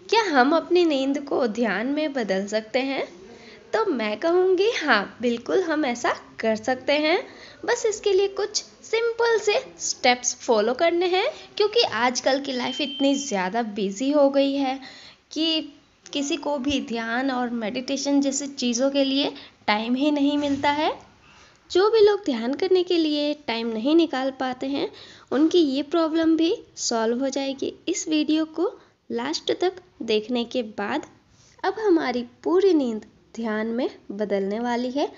क्या हम अपनी नींद को ध्यान में बदल सकते हैं? तो मैं कहूँगी हाँ, बिल्कुल हम ऐसा कर सकते हैं। बस इसके लिए कुछ सिंपल से स्टेप्स फॉलो करने हैं, क्योंकि आजकल की लाइफ इतनी ज़्यादा बिजी हो गई है कि किसी को भी ध्यान और मेडिटेशन जैसी चीज़ों के लिए टाइम ही नहीं मिलता है। जो भी लोग ध्यान करने के लिए टाइम नहीं निकाल पाते हैं, उनकी ये प्रॉब्लम भी सॉल्व हो जाएगी इस वीडियो को लास्ट तक देखने के बाद। अब हमारी पूरी नींद ध्यान में बदलने वाली है।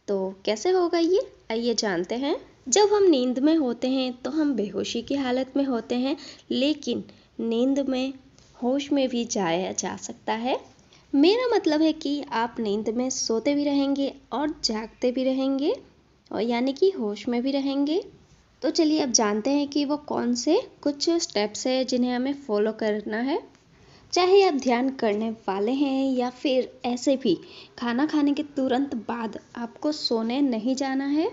तो कैसे होगा ये, आइए जानते हैं। जब हम नींद में होते हैं तो हम बेहोशी की हालत में होते हैं, लेकिन नींद में होश में भी जाया जा सकता है। मेरा मतलब है कि आप नींद में सोते भी रहेंगे और जागते भी रहेंगे, और यानी कि होश में भी रहेंगे। तो चलिए अब जानते हैं कि वो कौन से कुछ स्टेप्स हैं जिन्हें हमें फॉलो करना है। चाहे आप ध्यान करने वाले हैं या फिर ऐसे भी खाना खाने के तुरंत बाद आपको सोने नहीं जाना है।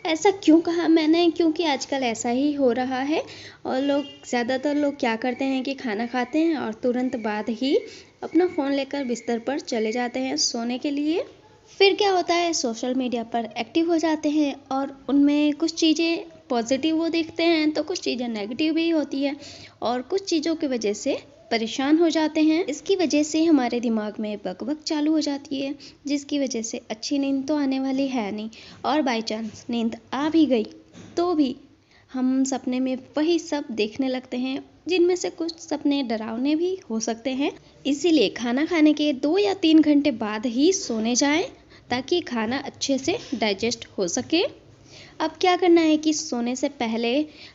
ऐसा क्यों कहा मैंने, क्योंकि आजकल ऐसा ही हो रहा है। और ज़्यादातर लोग क्या करते हैं कि खाना खाते हैं और तुरंत बाद ही अपना फ़ोन लेकर बिस्तर पर चले जाते हैं सोने के लिए। फिर क्या होता है, सोशल मीडिया पर एक्टिव हो जाते हैं और उनमें कुछ चीज़ें पॉजिटिव वो देखते हैं तो कुछ चीज़ें नेगेटिव भी होती है, और कुछ चीज़ों की वजह से परेशान हो जाते हैं। इसकी वजह से हमारे दिमाग में बकबक चालू हो जाती है, जिसकी वजह से अच्छी नींद तो आने वाली है नहीं। और बाई चांस नींद आ भी गई तो भी हम सपने में वही सब देखने लगते हैं, जिनमें से कुछ सपने डरावने भी हो सकते हैं। इसीलिए खाना खाने के 2 या 3 घंटे बाद ही सोने जाएं, ताकि खाना अच्छे से डाइजेस्ट हो सके। अब क्या करना है कि सोने से पहले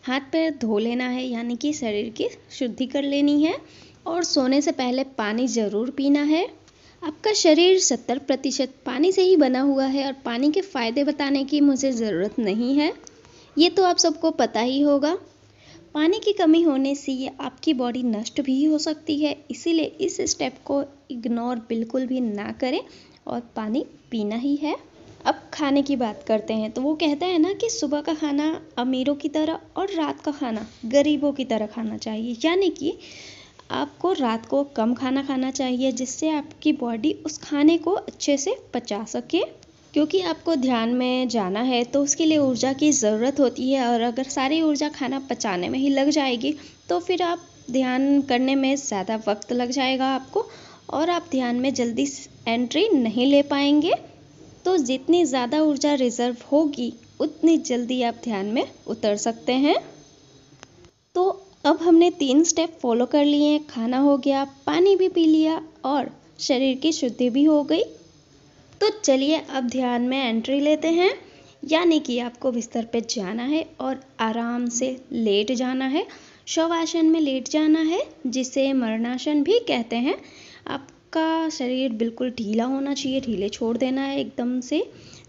हाथ पैर धो लेना है, यानी कि शरीर की शुद्धि कर लेनी है। और सोने से पहले पानी ज़रूर पीना है। आपका शरीर 70% पानी से ही बना हुआ है, और पानी के फ़ायदे बताने की मुझे ज़रूरत नहीं है, ये तो आप सबको पता ही होगा। पानी की कमी होने से ये आपकी बॉडी नष्ट भी हो सकती है, इसीलिए इस स्टेप को इग्नोर बिल्कुल भी ना करें और पानी पीना ही है। अब खाने की बात करते हैं, तो वो कहते हैं ना कि सुबह का खाना अमीरों की तरह और रात का खाना गरीबों की तरह खाना चाहिए। यानी कि आपको रात को कम खाना खाना चाहिए, जिससे आपकी बॉडी उस खाने को अच्छे से पचा सके। क्योंकि आपको ध्यान में जाना है तो उसके लिए ऊर्जा की ज़रूरत होती है, और अगर सारी ऊर्जा खाना पचाने में ही लग जाएगी तो फिर आप ध्यान करने में ज़्यादा वक्त लग जाएगा आपको, और आप ध्यान में जल्दी एंट्री नहीं ले पाएंगे। तो जितनी ज़्यादा ऊर्जा रिजर्व होगी उतनी जल्दी आप ध्यान में उतर सकते हैं। तो अब हमने 3 स्टेप फॉलो कर लिए हैं, खाना हो गया, पानी भी पी लिया और शरीर की शुद्धि भी हो गई। तो चलिए अब ध्यान में एंट्री लेते हैं। यानी कि आपको बिस्तर पे जाना है और आराम से लेट जाना है। शवासन में लेट जाना है, जिसे मरणासन भी कहते हैं। आपका शरीर बिल्कुल ढीला होना चाहिए, ढीले छोड़ देना है एकदम से,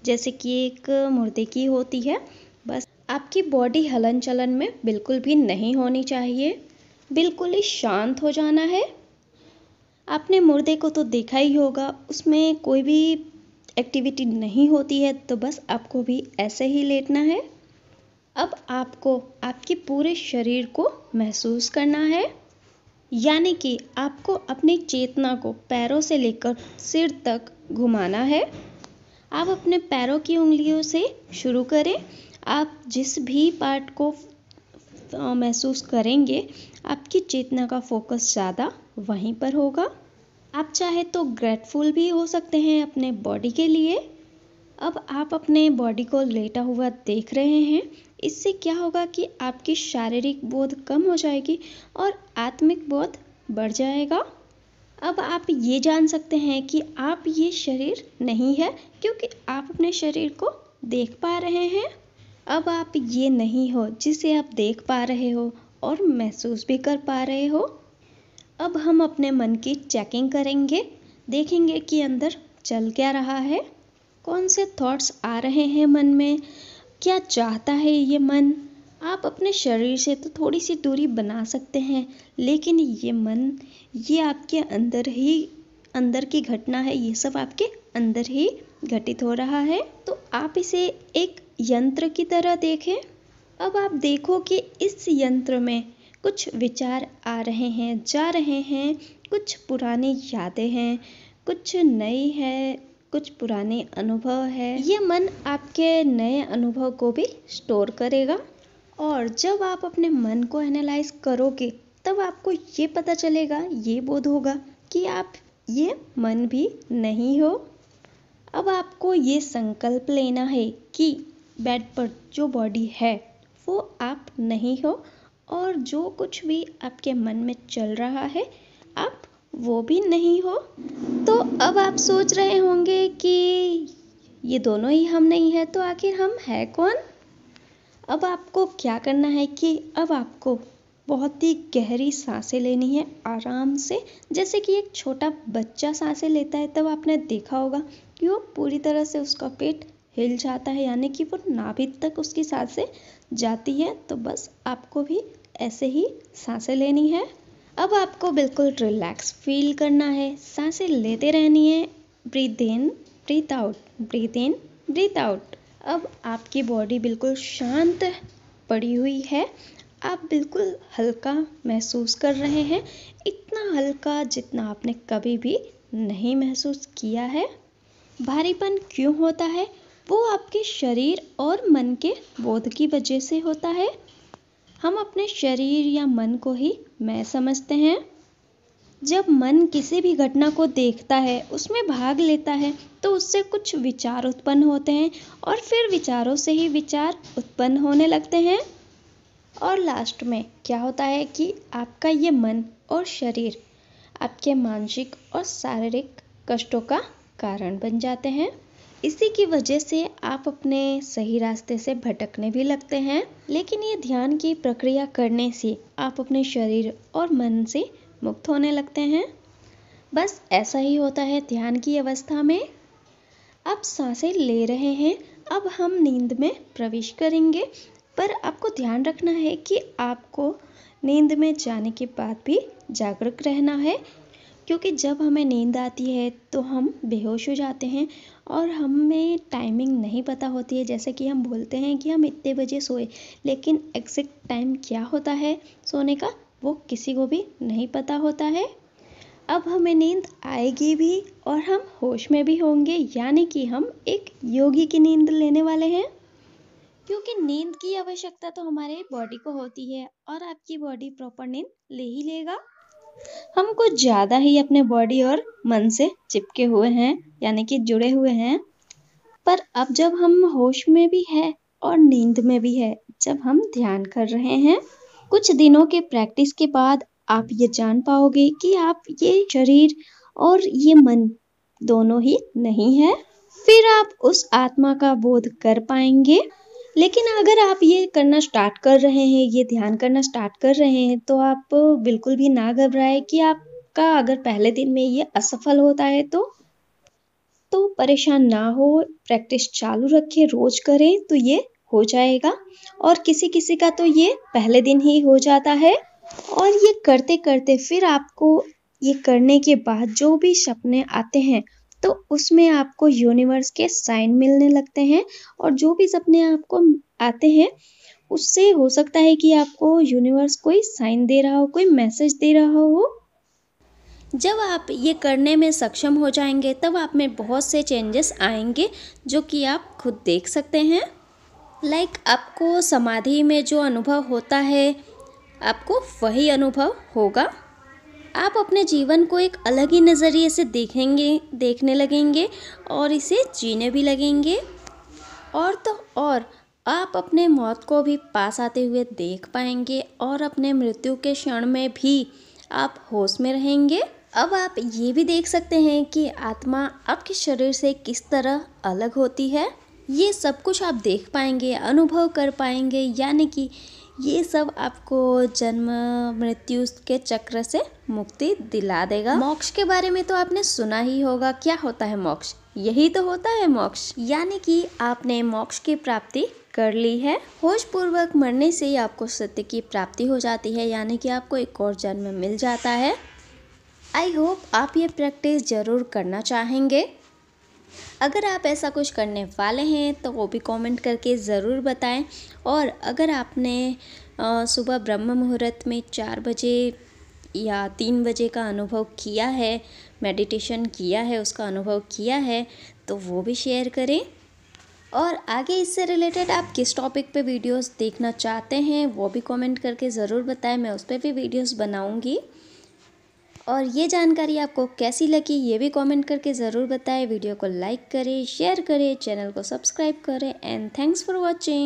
जैसे कि एक मुर्दे की होती है। बस आपकी बॉडी हलन चलन में बिल्कुल भी नहीं होनी चाहिए, बिल्कुल ही शांत हो जाना है। आपने मुर्दे को तो देखा ही होगा, उसमें कोई भी एक्टिविटी नहीं होती है, तो बस आपको भी ऐसे ही लेटना है। अब आपको आपके पूरे शरीर को महसूस करना है, यानी कि आपको अपनी चेतना को पैरों से लेकर सिर तक घुमाना है। आप अपने पैरों की उंगलियों से शुरू करें। आप जिस भी पार्ट को महसूस करेंगे, आपकी चेतना का फोकस ज़्यादा वहीं पर होगा। आप चाहे तो ग्रेटफुल भी हो सकते हैं अपने बॉडी के लिए। अब आप अपने बॉडी को लेटा हुआ देख रहे हैं, इससे क्या होगा कि आपकी शारीरिक बोध कम हो जाएगी और आत्मिक बोध बढ़ जाएगा। अब आप ये जान सकते हैं कि आप ये शरीर नहीं है, क्योंकि आप अपने शरीर को देख पा रहे हैं। अब आप ये नहीं हो जिसे आप देख पा रहे हो और महसूस भी कर पा रहे हो। अब हम अपने मन की चेकिंग करेंगे, देखेंगे कि अंदर चल क्या रहा है, कौन से थॉट्स आ रहे हैं मन में, क्या चाहता है ये मन। आप अपने शरीर से तो थोड़ी सी दूरी बना सकते हैं, लेकिन ये मन, ये आपके अंदर की घटना है, ये सब आपके अंदर ही घटित हो रहा है। तो आप इसे एक यंत्र की तरह देखें। अब आप देखो कि इस यंत्र में कुछ विचार आ रहे हैं, जा रहे हैं, कुछ पुरानी यादें हैं, कुछ नई है, कुछ पुराने अनुभव है। ये मन आपके नए अनुभव को भी स्टोर करेगा और जब आप अपने मन को एनालाइज करोगे तब आपको ये पता चलेगा, ये बोध होगा कि आप ये मन भी नहीं हो। अब आपको ये संकल्प लेना है कि बेड पर जो बॉडी है वो आप नहीं हो और जो कुछ भी आपके मन में चल रहा है आप वो भी नहीं हो। तो अब आप सोच रहे होंगे कि ये दोनों ही हम नहीं है तो आखिर हम है कौन। अब आपको क्या करना है कि अब आपको बहुत ही गहरी सांसें लेनी है आराम से, जैसे कि एक छोटा बच्चा सांसें लेता है तब आपने देखा होगा कि वो पूरी तरह से उसका पेट हिल जाता है, यानी कि वो नाभि तक उसकी सांसें जाती है। तो बस आपको भी ऐसे ही सांसें लेनी है। अब आपको बिल्कुल रिलैक्स फील करना है, सांसें लेते रहनी है। ब्रीथ इन, ब्रीथ आउट, ब्रीथ इन, ब्रीथ आउट। अब आपकी बॉडी बिल्कुल शांत पड़ी हुई है, आप बिल्कुल हल्का महसूस कर रहे हैं, इतना हल्का जितना आपने कभी भी नहीं महसूस किया है। भारीपन क्यों होता है? वो आपके शरीर और मन के बोध की वजह से होता है। हम अपने शरीर या मन को ही मैं समझते हैं। जब मन किसी भी घटना को देखता है, उसमें भाग लेता है, तो उससे कुछ विचार उत्पन्न होते हैं और फिर विचारों से ही विचार उत्पन्न होने लगते हैं। और लास्ट में क्या होता है कि आपका ये मन और शरीर आपके मानसिक और शारीरिक कष्टों का कारण बन जाते हैं। इसी की वजह से आप अपने सही रास्ते से भटकने भी लगते हैं। लेकिन ये ध्यान की प्रक्रिया करने से आप अपने शरीर और मन से मुक्त होने लगते हैं। बस ऐसा ही होता है ध्यान की अवस्था में। आप सांसें ले रहे हैं, अब हम नींद में प्रवेश करेंगे, पर आपको ध्यान रखना है कि आपको नींद में जाने के बाद भी जागरूक रहना है, क्योंकि जब हमें नींद आती है तो हम बेहोश हो जाते हैं और हमें टाइमिंग नहीं पता होती है। जैसे कि हम बोलते हैं कि हम इतने बजे सोए, लेकिन एग्जैक्ट टाइम क्या होता है सोने का वो किसी को भी नहीं पता होता है। अब हमें नींद आएगी भी और हम होश में भी होंगे, यानी कि हम एक योगी की नींद लेने वाले हैं। क्योंकि नींद की आवश्यकता तो हमारे बॉडी को होती है और आपकी बॉडी प्रॉपर नींद ले ही लेगा। हम कुछ ज़्यादा ही अपने बॉडी और मन से चिपके हुए हैं, यानी कि जुड़े हुए हैं। पर अब जब हम होश में भी है और नींद में भी है, जब हम ध्यान कर रहे हैं, कुछ दिनों के प्रैक्टिस के बाद आप ये जान पाओगे कि आप ये शरीर और ये मन दोनों ही नहीं है। फिर आप उस आत्मा का बोध कर पाएंगे। लेकिन अगर आप ये करना स्टार्ट कर रहे हैं, ये ध्यान करना स्टार्ट कर रहे हैं, तो आप बिल्कुल भी ना घबराए कि आपका अगर पहले दिन में ये असफल होता है तो परेशान ना हो। प्रैक्टिस चालू रखें, रोज करें तो ये हो जाएगा। और किसी किसी का तो ये पहले दिन ही हो जाता है। और ये करते करते फिर आपको ये करने के बाद जो भी सपने आते हैं तो उसमें आपको यूनिवर्स के साइन मिलने लगते हैं। और जो भी सपने आपको आते हैं उससे हो सकता है कि आपको यूनिवर्स कोई साइन दे रहा हो, कोई मैसेज दे रहा हो। जब आप ये करने में सक्षम हो जाएंगे तब आप में बहुत से चेंजेस आएंगे, जो कि आप खुद देख सकते हैं। आपको समाधि में जो अनुभव होता है आपको वही अनुभव होगा। आप अपने जीवन को एक अलग ही नज़रिए से देखने लगेंगे और इसे जीने भी लगेंगे। और तो और आप अपने मौत को भी पास आते हुए देख पाएंगे और अपने मृत्यु के क्षण में भी आप होश में रहेंगे। अब आप ये भी देख सकते हैं कि आत्मा आपके शरीर से किस तरह अलग होती है। ये सब कुछ आप देख पाएंगे, अनुभव कर पाएंगे, यानी कि ये सब आपको जन्म मृत्यु के चक्र से मुक्ति दिला देगा। मोक्ष के बारे में तो आपने सुना ही होगा। क्या होता है मोक्ष? यही तो होता है मोक्ष, यानी कि आपने मोक्ष की प्राप्ति कर ली है। होश पूर्वक मरने से ही आपको सत्य की प्राप्ति हो जाती है, यानी कि आपको एक और जन्म मिल जाता है। आई होप आप ये प्रैक्टिस ज़रूर करना चाहेंगे। अगर आप ऐसा कुछ करने वाले हैं तो वो भी कमेंट करके ज़रूर बताएं। और अगर आपने सुबह ब्रह्म मुहूर्त में 4 बजे या 3 बजे का अनुभव किया है, मेडिटेशन किया है, उसका अनुभव किया है, तो वो भी शेयर करें। और आगे इससे रिलेटेड आप किस टॉपिक पे वीडियोस देखना चाहते हैं वो भी कमेंट करके ज़रूर बताएं, मैं उस पर भी वीडियोस बनाऊंगी। और ये जानकारी आपको कैसी लगी ये भी कमेंट करके ज़रूर बताएं। वीडियो को लाइक करें, शेयर करें, चैनल को सब्सक्राइब करें एंड थैंक्स फॉर वॉचिंग।